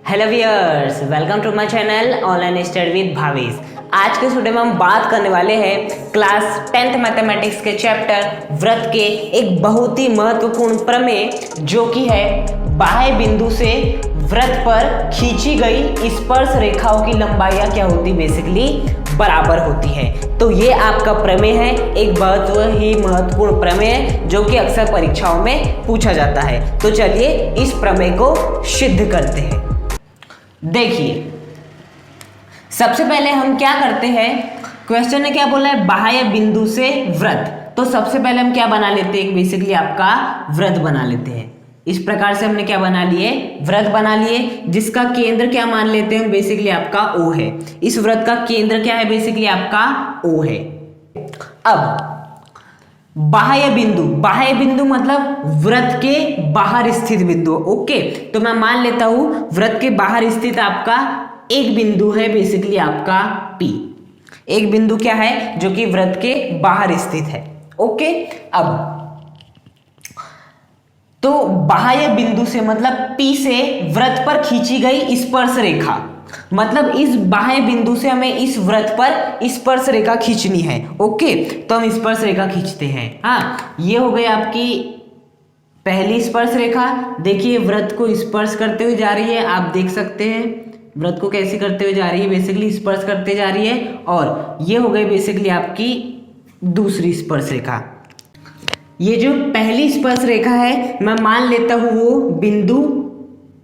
Hello viewers, welcome to my channel online study with Bhavesh. आज के इस वीडियो में हम बात करने वाले हैं क्लास 10th मैथमेटिक्स के चैप्टर व्रत के एक बहुत ही महत्वपूर्ण प्रमेय जो कि है बाह्य बिंदु से व्रत पर खींची गई स्पर्श रेखाओं की लंबाइयाँ क्या होती बेसिकली बराबर होती है। तो ये आपका प्रमेय है, एक बहुत ही महत्वपूर्ण प्रमेय है जो कि अक्सर परीक्षाओं में पूछा जाता है। तो चलिए इस प्रमेय को सिद्ध करते हैं। देखिए, सबसे पहले हम क्या करते हैं, क्वेश्चन ने क्या बोला है, बाह्य बिंदु से व्रत। तो सबसे पहले हम क्या बना लेते हैं, बेसिकली आपका व्रत बना लेते हैं। इस प्रकार से हमने क्या बना लिए, व्रत बना लिए, जिसका केंद्र क्या मान लेते हैं, बेसिकली आपका O है। इस व्रत का केंद्र क्या है, बेसिकली आपका O है। अब बाह्य बिंदु मतलब व्रत के बाहर स्थित बिंदु। ओके, तो मैं मान लेता हूं व्रत के बाहर स्थित आपका एक बिंदु है, बेसिकली आपका P। एक बिंदु क्या है जो कि व्रत के बाहर स्थित है। ओके, अब तो बाह्य बिंदु से मतलब P से व्रत पर खींची गई स्पर्श रेखा, मतलब इस बाह्य बिंदु से हमें इस व्रत पर स्पर्श रेखा खींचनी है। ओके, तो हम स्पर्श रेखा खींचते हैं। हाँ, ये हो गई आपकी पहली स्पर्श रेखा। देखिए व्रत को स्पर्श करते हुए जा रही है, आप देख सकते हैं व्रत को कैसे करते हुए जा रही है, बेसिकली स्पर्श करते जा रही है। और ये हो गई बेसिकली आपकी दूसरी स्पर्श रेखा। ये जो पहली स्पर्श रेखा है, मैं मान लेता हूं वो बिंदु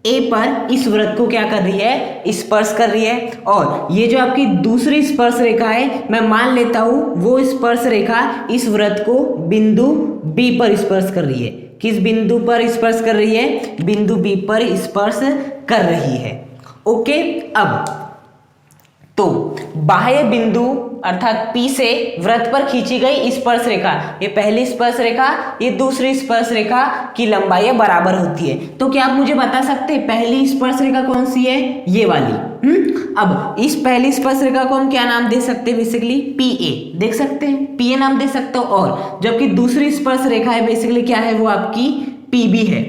A पर इस व्रत को क्या कर रही है, स्पर्श कर रही है। और ये जो आपकी दूसरी स्पर्श रेखा है, मैं मान लेता हूं वो स्पर्श रेखा इस व्रत को बिंदु B पर स्पर्श कर रही है। किस बिंदु पर स्पर्श कर रही है, बिंदु B पर स्पर्श कर रही है। ओके, अब तो बाह्य बिंदु अर्थात P से व्रत पर खींची गई स्पर्श रेखा, ये पहली स्पर्श रेखा, ये दूसरी स्पर्श रेखा की लंबाई बराबर होती है। तो क्या आप मुझे बता सकते हैं पहली स्पर्श रेखा कौन सी है, ये वाली। अब इस पहली स्पर्श रेखा को हम क्या नाम दे सकते हैं, बेसिकली PA देख सकते हैं, PA नाम दे सकते हो। और जबकि दूसरी स्पर्श रेखा है बेसिकली क्या है, वो आपकी PB है।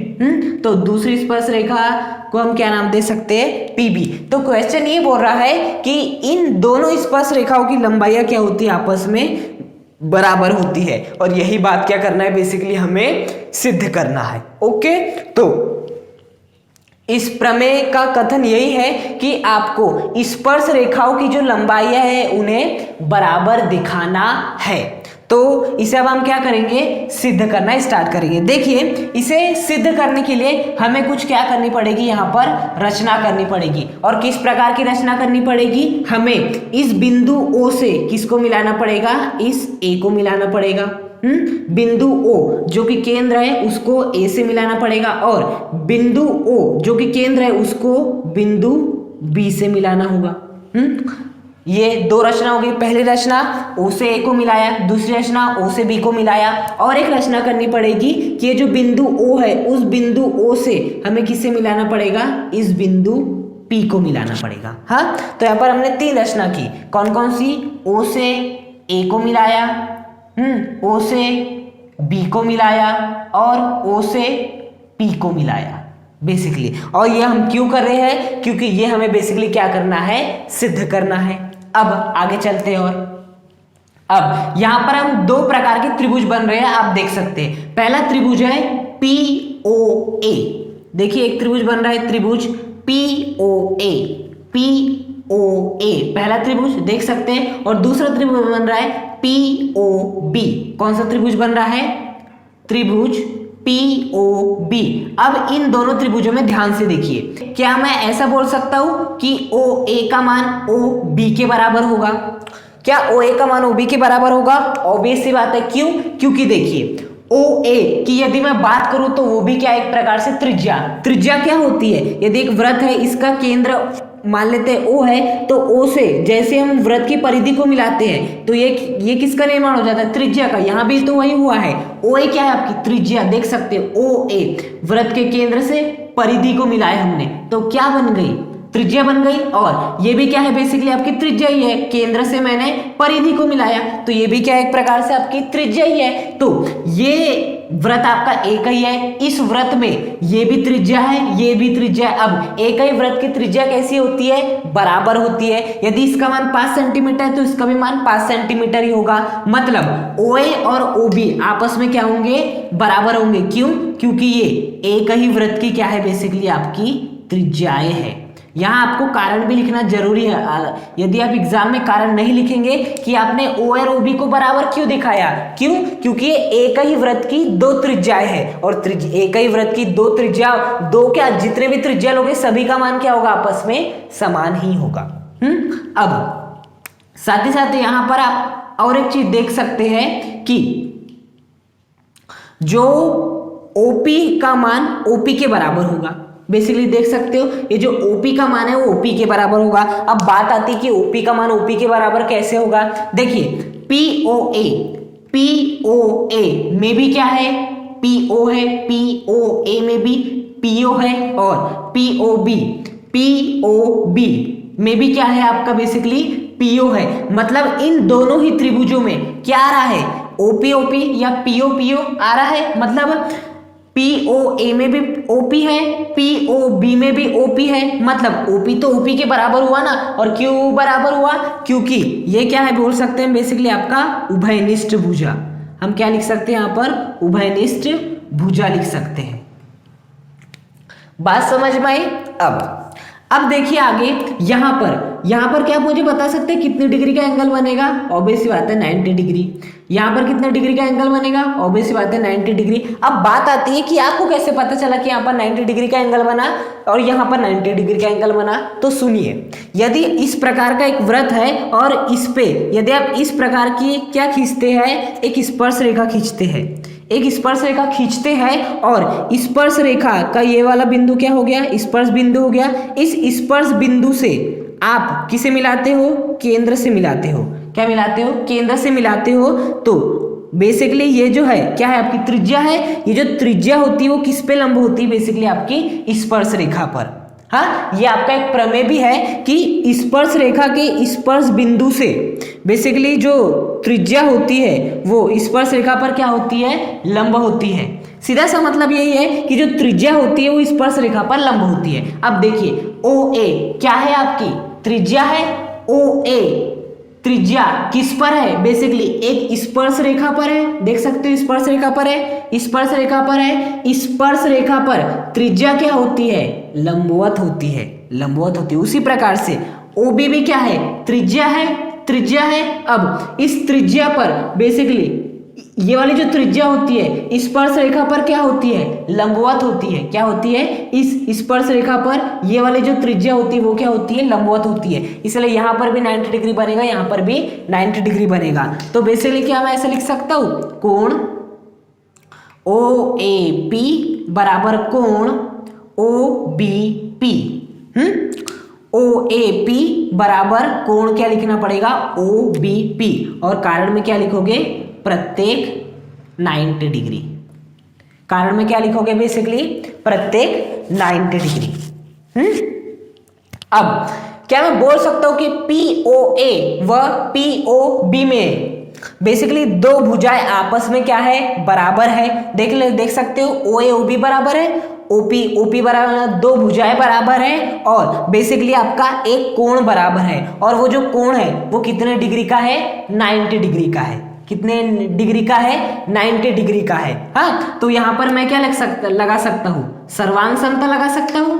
तो दूसरी स्पर्श रेखा को हम क्या नाम दे सकते हैं, PB। तो क्वेश्चन ये बोल रहा है कि इन दोनों स्पर्श रेखाओं की लंबाइयां क्या होती है, आपस में बराबर होती है। और यही बात क्या करना है, बेसिकली हमें सिद्ध करना है। ओके, तो इस प्रमेय का कथन यही है कि आपको स्पर्श रेखाओं की जो लंबाइयां है उन्हें बराबर दिखाना है। तो इसे अब हम क्या करेंगे, सिद्ध करना स्टार्ट करेंगे। देखिए, इसे सिद्ध करने के लिए हमें कुछ क्या करनी पड़ेगी, यहाँ पर रचना करनी पड़ेगी। और किस प्रकार की रचना करनी पड़ेगी, हमें इस बिंदु O से किसको मिलाना पड़ेगा, इस A को मिलाना पड़ेगा। बिंदु O जो कि केंद्र है उसको A से मिलाना पड़ेगा, और बिंदु O जो कि केंद्र है उसको बिंदु B से मिलाना होगा। ये दो रचना हो गई। पहली रचना O से A को मिलाया, दूसरी रचना O से B को मिलाया। और एक रचना करनी पड़ेगी कि ये जो बिंदु O है उस बिंदु O से हमें किसे मिलाना पड़ेगा, इस बिंदु P को मिलाना पड़ेगा। हाँ, तो यहाँ पर हमने तीन रचना की, कौन कौन सी, O से A को मिलाया, O से B को मिलाया, और O से P को मिलाया बेसिकली। और ये हम क्यों कर रहे हैं, क्योंकि ये हमें बेसिकली क्या करना है, सिद्ध करना है। अब आगे चलते हैं। और अब यहां पर हम दो प्रकार के त्रिभुज बन रहे हैं, आप देख सकते हैं। पहला त्रिभुज है POA। देखिए एक त्रिभुज बन रहा है, त्रिभुज POA, पहला त्रिभुज देख सकते हैं। और दूसरा त्रिभुज बन रहा है POB। कौन सा त्रिभुज बन रहा है, त्रिभुज POB। अब इन दोनों त्रिभुजों में ध्यान से देखिए, क्या मैं ऐसा बोल सकता हूं कि OA का मान OB के बराबर होगा, क्या OA का मान OB के बराबर होगा, ऑब्वियस सी बात है। क्यों, क्योंकि देखिए OA की यदि मैं बात करूं तो वो भी क्या एक प्रकार से त्रिज्या क्या होती है, यदि एक वृत्त है इसका केंद्र मान लेते हैं O है, तो O से जैसे हम वृत्त की परिधि को मिलाते हैं तो ये किसका निर्माण हो जाता है, त्रिज्या का। यहाँ भी तो वही हुआ है, OA क्या है आपकी त्रिज्या, देख सकते हो OA वृत्त के केंद्र से परिधि को मिलाया हमने, तो क्या बन गई, त्रिज्या बन गई। और ये भी क्या है, बेसिकली आपकी त्रिज्या ही है, केंद्र से मैंने परिधि को मिलाया, तो ये भी क्या एक प्रकार से आपकी त्रिज्या ही है। तो ये व्रत आपका एक ही है, इस व्रत में ये भी त्रिज्या है, ये भी त्रिज्या है। अब एक ही व्रत की त्रिज्या कैसी होती है? बराबर होती है। यदि इसका मान 5 सेंटीमीटर है तो इसका भी मान 5 सेंटीमीटर ही होगा। मतलब OA और OB आपस में क्या होंगे? बराबर होंगे। क्यों? क्योंकि ये एक ही व्रत की क्या है? बेसिकली आपकी त्रिज्याएं है। यहाँ आपको कारण भी लिखना जरूरी है। यदि आप एग्जाम में कारण नहीं लिखेंगे कि आपने O और OB को बराबर क्यों दिखाया, क्यों? क्योंकि ये एक ही व्रत की दो त्रिज्याएं हैं और एक ही व्रत की दो त्रिज्या, दो क्या, जितने भी त्रिज्या लोगे सभी का मान क्या होगा? आपस में समान ही होगा। अब साथ ही साथ यहाँ पर आप और एक चीज देख सकते हैं कि जो OP का मान OP के बराबर होगा। बेसिकली देख सकते हो ये जो OP का मान है वो OP के बराबर होगा। अब बात आती है कि OP का मान OP के बराबर कैसे होगा। देखिए POA में भी क्या है? PO है, POA में भी PO है और POB में भी क्या है? आपका बेसिकली PO है। मतलब इन दोनों ही त्रिभुजों में क्या आ रहा है? OP या PO आ रहा है। मतलब POA में भी OP है, POB में भी OP है। मतलब OP तो OP के बराबर हुआ ना। और क्यों बराबर हुआ? क्योंकि ये क्या है? बोल सकते हैं बेसिकली आपका उभयनिष्ठ भुजा। हम क्या लिख सकते हैं यहाँ पर? उभयनिष्ठ भुजा लिख सकते हैं। बात समझ में आई? अब देखिए आगे यहाँ पर क्या मुझे बता सकते हैं कितनी डिग्री का एंगल बनेगा? ऑब्वियस सी बात है 90 डिग्री। यहाँ पर कितने डिग्री का एंगल बनेगा? ऑब्वियस सी बात है 90 डिग्री। अब बात आती है कि आपको कैसे पता चला कि यहाँ पर 90 डिग्री का एंगल बना और यहाँ पर 90 डिग्री का एंगल बना? तो सुनिए, यदि इस प्रकार का एक व्रत है और इस पे यदि आप इस प्रकार की क्या खींचते हैं? एक स्पर्श रेखा खींचते हैं, एक स्पर्श रेखा खींचते हैं और स्पर्श रेखा का ये वाला बिंदु क्या हो गया? स्पर्श बिंदु हो गया। इस स्पर्श बिंदु से आप किसे मिलाते हो? केंद्र से मिलाते हो। क्या मिलाते हो? केंद्र से मिलाते हो। तो बेसिकली ये जो है क्या है? आपकी त्रिज्या है। ये जो त्रिज्या होती है वो किस पे लंब होती है? बेसिकली आपकी स्पर्श रेखा पर। हाँ, ये आपका एक प्रमेय भी है कि स्पर्श रेखा के स्पर्श बिंदु से बेसिकली जो त्रिज्या होती है वो स्पर्श रेखा पर क्या होती है? लंब होती है। सीधा सा मतलब यही है कि जो त्रिज्या होती है वो स्पर्श रेखा पर लंब होती है। अब देखिए OA क्या है? आपकी त्रिज्या है। OA त्रिज्या किस पर है? बेसिकली एक स्पर्श रेखा पर है। देख सकते हो स्पर्श रेखा पर है, स्पर्श रेखा पर है। स्पर्श रेखा पर त्रिज्या क्या होती है? लंबवत होती है, लंबवत होती है। उसी प्रकार से OB भी क्या है? त्रिज्या है, त्रिज्या है। अब इस त्रिज्या पर बेसिकली ये वाली जो त्रिज्या होती है स्पर्श रेखा पर क्या होती है? लंबवत होती है। क्या होती है? इस स्पर्श रेखा पर ये वाली जो त्रिज्या होती है वो क्या होती है? लंबवत होती है। इसलिए यहाँ पर भी 90 डिग्री बनेगा, यहाँ पर भी 90 डिग्री बनेगा। तो बेसिकली क्या मैं ऐसा लिख सकता हूँ? कोण OAP बराबर कोण OBP। OAP बराबर कोण क्या लिखना पड़ेगा? OBP। और कारण में क्या लिखोगे? प्रत्येक 90 डिग्री। कारण में क्या लिखोगे? बेसिकली प्रत्येक 90 डिग्री। अब क्या मैं बोल सकता हूं कि POA व POB में बेसिकली दो भुजाएं आपस में क्या है? बराबर है। देख सकते हो OA OB बराबर है, OP बराबर है, दो भुजाएं बराबर है और बेसिकली आपका एक कोण बराबर है। और वो जो कोण है वो कितने डिग्री का है? 90 डिग्री का है। कितने डिग्री का है? 90 डिग्री का है। हाँ, तो यहां पर मैं क्या लगा सकता हूं? सर्वांग समता लगा सकता हूं।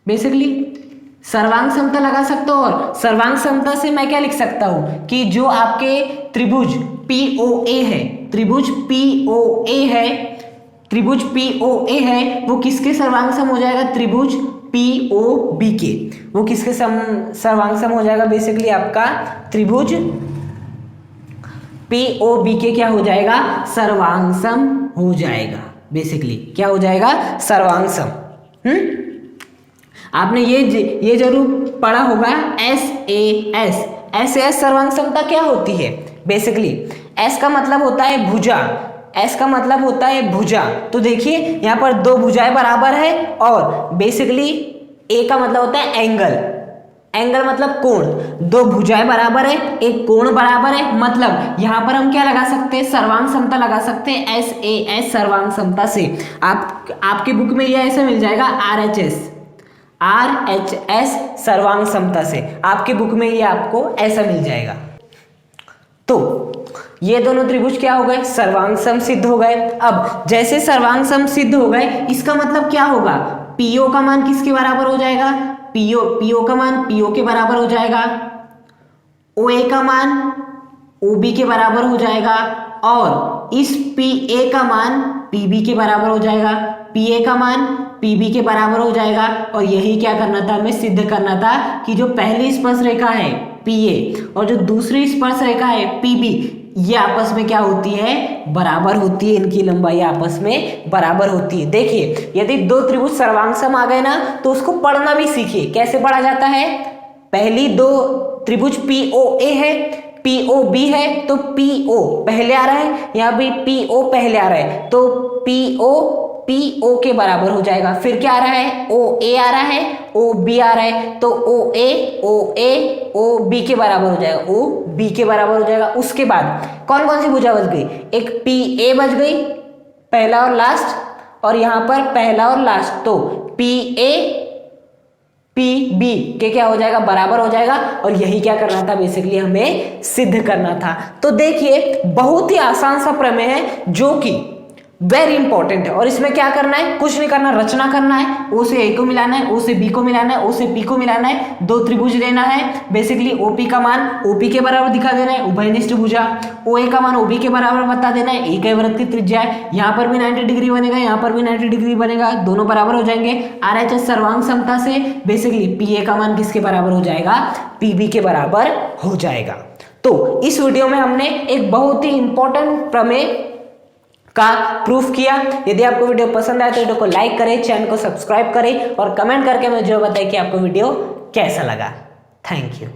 बेसिकली सर्वांग समता लगा सकता हूं। और सर्वांग समता से मैं क्या लिख सकता हूं कि जो आपके त्रिभुज POA है, त्रिभुज POA है वो किसके सर्वांग सम हो जाएगा? त्रिभुज POB के। वो किसके सर्वांग सम हो जाएगा? बेसिकली आपका त्रिभुज POB के क्या हो जाएगा? सर्वांग सम हो जाएगा। बेसिकली क्या हो जाएगा? सर्वांग सम। आपने ये जरूर पढ़ा होगा SAS सर्वांग समता क्या होती है? बेसिकली S का मतलब होता है भुजा, S का मतलब होता है भुजा। तो देखिए यहाँ पर दो भुजाएं बराबर है और बेसिकली A का मतलब होता है एंगल। एंगल मतलब कोण, दो भुजाएं बराबर है, एक कोण बराबर है, मतलब यहां पर हम क्या लगा सकते हैं, सर्वांग समता लगा सकते हैं, SAS सर्वांग समता से। आपकी बुक में ये ऐसे मिल जाएगा RHS सर्वांग समता से, आपकी बुक में ये आपको ऐसा मिल जाएगा। तो ये दोनों त्रिभुज क्या हो गए, सर्वांग सम सिद्ध हो गए। अब जैसे सर्वांग सम सिद्ध हो गए, इसका मतलब क्या होगा, PO का मान किसके बराबर हो जाएगा, PO का मान PO के बराबर हो जाएगा, OA का मान OB के बराबर हो जाएगा, और इस PA का मान PB के बराबर हो जाएगा, PA का मान PB के बराबर हो जाएगा। और यही क्या करना था, हमें सिद्ध करना था कि जो पहली स्पर्श रेखा है PA और जो दूसरी स्पर्श रेखा है PB, ये आपस में क्या होती है, बराबर होती है, इनकी लंबाई आपस में बराबर होती है। देखिए यदि दो त्रिभुज सर्वांग सम आ गए ना, तो उसको पढ़ना भी सीखिए, कैसे पढ़ा जाता है। पहली दो त्रिभुज POA है, POB है, तो PO पहले आ रहा है, यहाँ भी PO पहले आ रहा है, तो PO के बराबर हो जाएगा। फिर क्या आ रहा है, OA आ रहा है, OB आ रहा है, तो OB के बराबर हो जाएगा, OB के बराबर हो जाएगा। उसके बाद कौन कौन सी भुजा बच गई, एक PA बच गई, पहला और लास्ट, और यहां पर पहला और लास्ट, तो PA PB के क्या हो जाएगा, बराबर हो जाएगा। और यही क्या करना था, बेसिकली हमें सिद्ध करना था। तो देखिए बहुत ही आसान सा प्रमेय है, जो कि वेरी इंपॉर्टेंट है, और इसमें क्या करना है, कुछ नहीं करना, रचना करना है, O से A को मिलाना है, O से B को मिलाना है, O से P को मिलाना है, दो त्रिभुज लेना है, बेसिकली OP का मान OP के बराबर दिखा देना है, उभयनिष्ठ भुजा, OA का मान OB के बराबर बता देना है, एक ही वृत्त की त्रिज्या है, यहाँ पर भी 90 डिग्री बनेगा, यहाँ पर भी 90 डिग्री बनेगा, दोनों बराबर हो जाएंगे। RHS सर्वांग समता से बेसिकली PA का मान किसके बराबर हो जाएगा, PB के बराबर हो जाएगा। तो इस वीडियो में हमने एक बहुत ही इंपॉर्टेंट प्रमेय का प्रूफ किया। यदि आपको वीडियो पसंद आए तो वीडियो को लाइक करें, चैनल को सब्सक्राइब करें, और कमेंट करके मुझे बताएं कि आपको वीडियो कैसा लगा। Thank you.